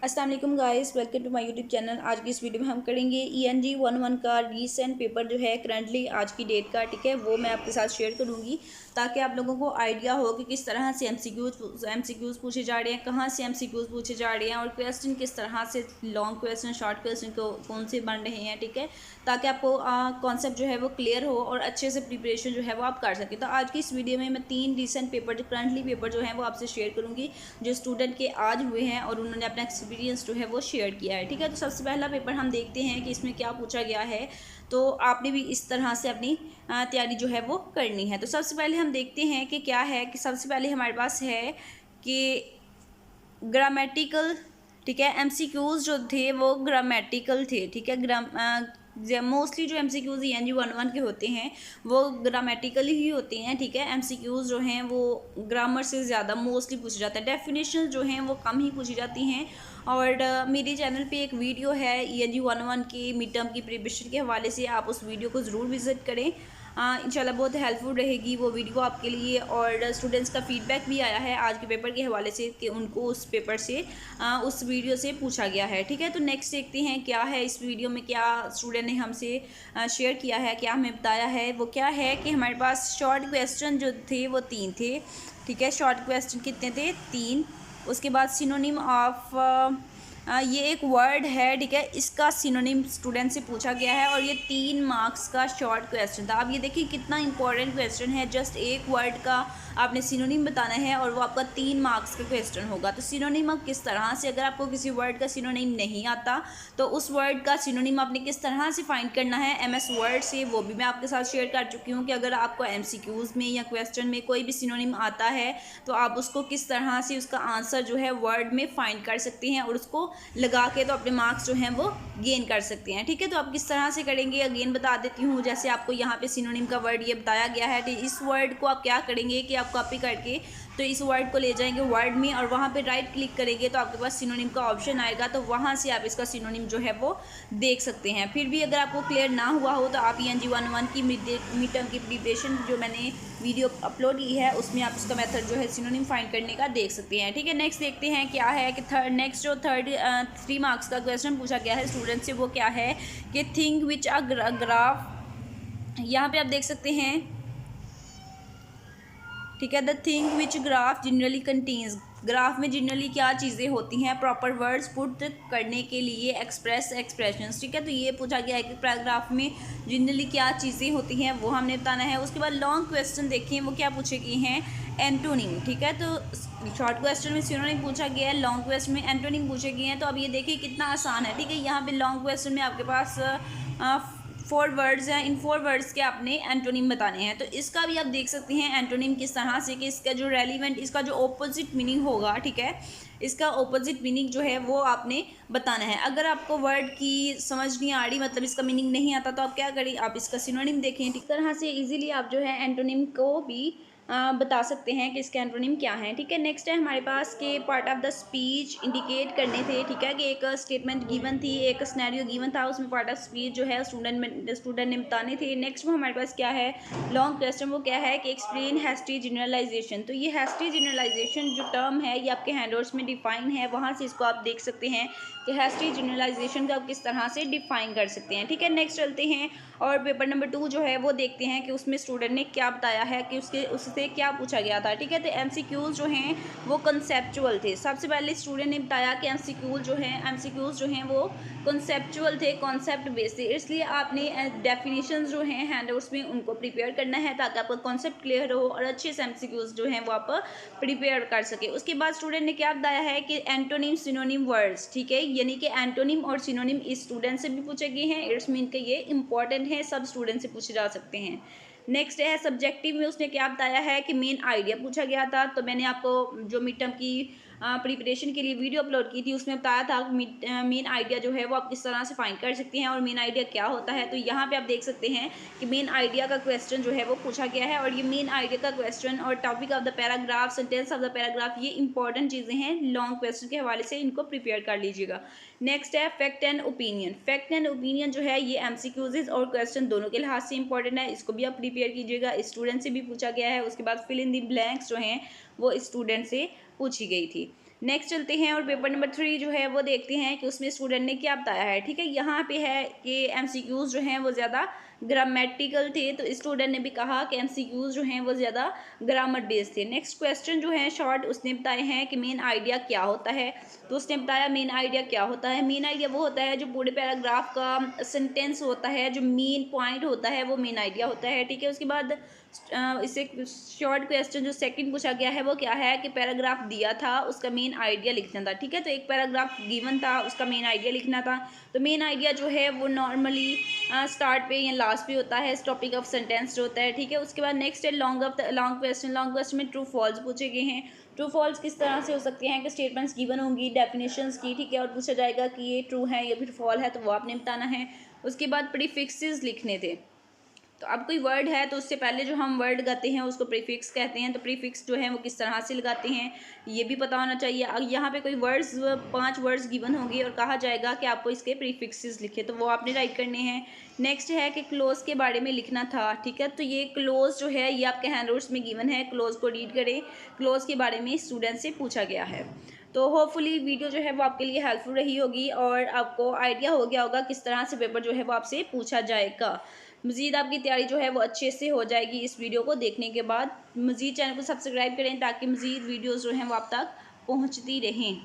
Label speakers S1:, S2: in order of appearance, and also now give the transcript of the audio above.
S1: अस्सलाम वालेकुम guys, welcome to my YouTube channel. आज की इस वीडियो में हम करेंगे ENG 11 का रीसेंट पेपर जो है करंटली आज की डेट का, ठीक है, वो मैं आपके साथ शेयर करूंगी ताकि आप लोगों को आइडिया हो कि किस तरह से एमसीक्यूज़ पूछे जा रहे हैं, कहाँ से एमसीक्यूज़ पूछे जा रहे हैं और क्वेश्चन किस तरह से, लॉन्ग क्वेश्चन, शॉर्ट क्वेश्चन को कौन से बन रहे हैं, ठीक है, ताकि आपको कॉन्सेप्ट जो है वो क्लियर हो और अच्छे से प्रिपरेशन जो है वो आप कर सकें। तो आज की इस वीडियो में मैं 3 रीसेंट पेपर, जो करंटली पेपर जो हैं वो आपसे शेयर करूँगी, जो स्टूडेंट के आज हुए हैं और उन्होंने अपना एक्सपीरियंस जो है वो शेयर किया है, ठीक है। तो सबसे पहला पेपर हम देखते हैं कि इसमें क्या पूछा गया है। तो आपने भी इस तरह से अपनी तैयारी जो है वो करनी है। तो सबसे पहले हम देखते हैं कि क्या है, कि सबसे पहले हमारे पास है कि ग्रामेटिकल, ठीक है, एमसीक्यूज़ जो थे वो ग्रामेटिकल थे, ठीक है। मोस्टली जो एमसीक्यूज़ ENG 11 के होते हैं वो ग्रामेटिकल ही होते हैं, ठीक है। एमसीक्यूज़ जो हैं वो ग्रामर से ज़्यादा मोस्टली पूछे जाते हैं, डेफिनेशन जो हैं वो कम ही पूछी जाती हैं। और मेरे चैनल पे एक वीडियो है ENG 11 की मिड टर्म की प्रिपरेशन के हवाले से, आप उस वीडियो को ज़रूर विज़िट करें। इंशाल्लाह बहुत हेल्पफुल रहेगी वो वीडियो आपके लिए। और स्टूडेंट्स का फीडबैक भी आया है आज के पेपर के हवाले से कि उनको उस पेपर से, उस वीडियो से पूछा गया है, ठीक है। तो नेक्स्ट देखते हैं क्या है इस वीडियो में, क्या स्टूडेंट ने हमसे शेयर किया है, क्या हमें बताया है। वो क्या है कि हमारे पास शॉर्ट क्वेश्चन जो थे वो 3 थे, ठीक है। शॉर्ट क्वेश्चन कितने थे? 3। उसके बाद सिनोनिम ऑफ, ये एक वर्ड है, ठीक है, इसका सिनोनिम स्टूडेंट से पूछा गया है और ये 3 मार्क्स का शॉर्ट क्वेश्चन था। अब ये देखिए कितना इंपॉर्टेंट क्वेश्चन है, जस्ट एक वर्ड का आपने सिनोनिम बताना है और वो आपका 3 मार्क्स का क्वेश्चन होगा। तो सिनोनिम अब किस तरह से, अगर आपको किसी वर्ड का सिनोनिम नहीं आता तो उस वर्ड का सिनोनिम आपने किस तरह से फाइंड करना है MS वर्ड से, वो भी मैं आपके साथ शेयर कर चुकी हूँ कि अगर आपको MCQs में या क्वेश्चन में कोई भी सिनोनिम आता है तो आप उसको किस तरह से, उसका आंसर जो है वर्ड में फाइंड कर सकते हैं और उसको लगा के तो अपने मार्क्स जो हैं वो गेन कर सकते हैं, ठीक है। तो आप किस तरह से करेंगे अगेन बता देती हूँ। जैसे आपको यहाँ पे सिनोनिम का वर्ड ये बताया गया है, तो इस वर्ड को आप क्या करेंगे कि आप कॉपी करके तो इस वर्ड को ले जाएंगे वर्ड में और वहाँ पे राइट क्लिक करेंगे तो आपके पास सिनोनिम का ऑप्शन आएगा, तो वहाँ से आप इसका सिनोनिम जो है वो देख सकते हैं। फिर भी अगर आपको क्लियर ना हुआ हो तो आप ENG 11 की मिड टर्म की प्रिपरेशन जो मैंने वीडियो अपलोड की है उसमें आप इसका मेथड जो है सिनोनिम फाइंड करने का देख सकते हैं, ठीक है। नेक्स्ट देखते हैं क्या है कि नेक्स्ट जो 3 मार्क्स का क्वेश्चन पूछा गया है स्टूडेंट से, वो क्या है कि थिंक विच अ ग्राफ, यहाँ पे आप देख सकते हैं, ठीक है, the thing which graph generally contains, graph में जनरली क्या चीज़ें होती हैं, प्रॉपर वर्ड्स पुट करने के लिए, एक्सप्रेस एक्सप्रेशंस, ठीक है। तो ये पूछा गया है कि पैराग्राफ में जनरली क्या चीज़ें होती हैं वो हमने बताना है। उसके बाद लॉन्ग क्वेश्चन देखें वो क्या पूछे गए हैं, एंटोनिम, ठीक है। तो शॉर्ट क्वेश्चन में सिनोनिम पूछा गया है, लॉन्ग क्वेश्चन में एंटोनिम पूछे गए हैं। तो अब ये देखिए कितना आसान है, ठीक है। यहाँ पे लॉन्ग क्वेश्चन में आपके पास 4 वर्ड्स हैं, इन 4 वर्ड्स के आपने एंटोनिम बताने हैं। तो इसका भी आप देख सकते हैं एंटोनिम किस तरह से, कि इसका जो रेलिवेंट, इसका जो ऑपोजिट मीनिंग होगा, ठीक है, इसका ऑपोजिट मीनिंग जो है वो आपने बताना है। अगर आपको वर्ड की समझ नहीं आ रही, मतलब इसका मीनिंग नहीं आता, तो आप क्या करें, आप इसका सिनोनिम देखें। इस तरह से इजीली आप जो है एंटोनिम को भी बता सकते हैं कि इसके एंटोनिम क्या हैं, ठीक है। नेक्स्ट है हमारे पास के part of the speech indicate करने थे, ठीक है, कि एक स्टेटमेंट गिवन थी, एक सिनेरियो गिवन था, उसमें पार्ट ऑफ स्पीच जो है स्टूडेंट ने बताने थे। नेक्स्ट वो हमारे पास क्या है, लॉन्ग क्वेश्चन, वो क्या है कि एक्सप्लेन हैस्टी जनरलाइजेशन। तो ये हैस्टी जनरलाइजेशन जो टर्म है ये आपके हैंडआउट्स में डिफाइन है, वहाँ से इसको आप देख सकते हैं कि हैस्टी जनरलाइजेशन का आप किस तरह से डिफाइन कर सकते हैं, ठीक है। नेक्स्ट चलते हैं और पेपर नंबर 2 जो है वो देखते हैं कि उसमें स्टूडेंट ने क्या बताया है, कि उससे क्या पूछा गया था, ठीक है। तो MCQs जो हैं वो कंसेप्चुअल थे। सबसे पहले स्टूडेंट ने बताया कि MCQs जो हैं वो कंसेप्चुअल थे, कॉन्सेप्ट बेस्ड थे, इसलिए आपने डेफिनेशंस जो हैं हैंडआउट्स में उनको प्रिपेयर करना है ताकि आपका कॉन्सेप्ट क्लियर हो और अच्छे से MCQs जो हैं वो आप प्रिपेयर कर सके। उसके बाद स्टूडेंट ने क्या बताया है कि एंटोनिम सिनोनिम वर्ड्स, ठीक है, यानी कि एंटोनिम और सिनोनिम इस स्टूडेंट से भी पूछे गए हैं, इट्स मीन कि ये इंपॉर्टेंट है, सब स्टूडेंट से पूछे जा सकते हैं। नेक्स्ट है सब्जेक्टिव में उसने क्या बताया है कि मेन आइडिया पूछा गया था। तो मैंने आपको जो मिड टर्म की प्रिपरेशन के लिए वीडियो अपलोड की थी उसमें बताया था मेन आइडिया जो है वो आप किस तरह से फाइंड कर सकते हैं और मेन आइडिया क्या होता है। तो यहाँ पे आप देख सकते हैं कि मेन आइडिया का क्वेश्चन जो है वो पूछा गया है और ये मेन आइडिया का क्वेश्चन और topic of the paragraph, sentence of the paragraph, ये इंपॉर्टेंट चीज़ें हैं, लॉन्ग क्वेश्चन के हवाले से इनको प्रिपेयर कर लीजिएगा। नेक्स्ट है fact and opinion. Fact and opinion जो है ये MCQs और क्वेश्चन दोनों के लिहाज से इंपॉर्टेंट है, इसको भी आप प्रिपेयर कीजिएगा, स्टूडेंट से भी पूछा गया है। उसके बाद फिल इन दी ब्लैंक्स जो हैं वो स्टूडेंट से पूछी गई थी। नेक्स्ट चलते हैं और पेपर नंबर 3 जो है वो देखते हैं कि उसमें स्टूडेंट ने क्या बताया है। ठीक है, यहाँ पे है कि एमसीक्यूज़ जो हैं वो ज़्यादा ग्रामेटिकल थे, तो स्टूडेंट ने भी कहा कि एमसीक्यूज़ जो हैं वो ज़्यादा ग्रामर बेस्ड थे। नेक्स्ट क्वेश्चन जो है शॉर्ट उसने बताए हैं कि मेन आइडिया क्या होता है, तो उसने बताया मेन आइडिया क्या होता है। मेन आइडिया वो होता है जो पूरे पैराग्राफ का सेंटेंस होता है, जो मेन पॉइंट होता है वो मेन आइडिया होता है। ठीक है, उसके बाद इससे शॉर्ट क्वेश्चन जो सेकंड पूछा गया है वो क्या है कि पैराग्राफ दिया था, उसका मेन आइडिया लिखना था। ठीक है, तो एक पैराग्राफ गिवन था, उसका मेन आइडिया लिखना था। तो मेन आइडिया जो है वो नॉर्मली स्टार्ट पे या लास्ट पे होता है, टॉपिक ऑफ सेंटेंस जो होता है। ठीक है, उसके बाद नेक्स्ट है लॉन्ग क्वेश्चन में ट्रू फॉल्स पूछे गए हैं। ट्रू फॉल्स किस तरह से हो सकते हैं कि स्टेटमेंट्स गिवन होंगी डेफिनेशंस की। ठीक है, और पूछा जाएगा कि ये ट्रू है या फिर फॉल है, तो वो आपने बताना है। उसके बाद प्रीफिक्सेस लिखने थे। तो अब कोई वर्ड है तो उससे पहले जो हम वर्ड लगाते हैं उसको प्रीफिक्स कहते हैं। तो प्रीफिक्स जो है वो किस तरह से लगाते हैं ये भी पता होना चाहिए। अब यहाँ पे कोई वर्ड्स 5 वर्ड्स गिवन होंगे और कहा जाएगा कि आपको इसके प्रीफिक्सेस लिखे, तो वो आपने राइट करने हैं। नेक्स्ट है कि क्लोज के बारे में लिखना था। ठीक है, तो ये क्लोज जो है ये आपके हैंड नोट्स में गिवन है, क्लोज को रीड करें। क्लोज के बारे में स्टूडेंट से पूछा गया है। तो होपफुली वीडियो जो है वो आपके लिए हेल्पफुल रही होगी और आपको आइडिया हो गया होगा किस तरह से पेपर जो है वो आपसे पूछा जाएगा। मज़ीद आपकी तैयारी जो है वो अच्छे से हो जाएगी इस वीडियो को देखने के बाद। मज़ीद चैनल को सब्सक्राइब करें ताकि मज़ीद वीडियोज़ जो हैं वो आप तक पहुँचती रहें।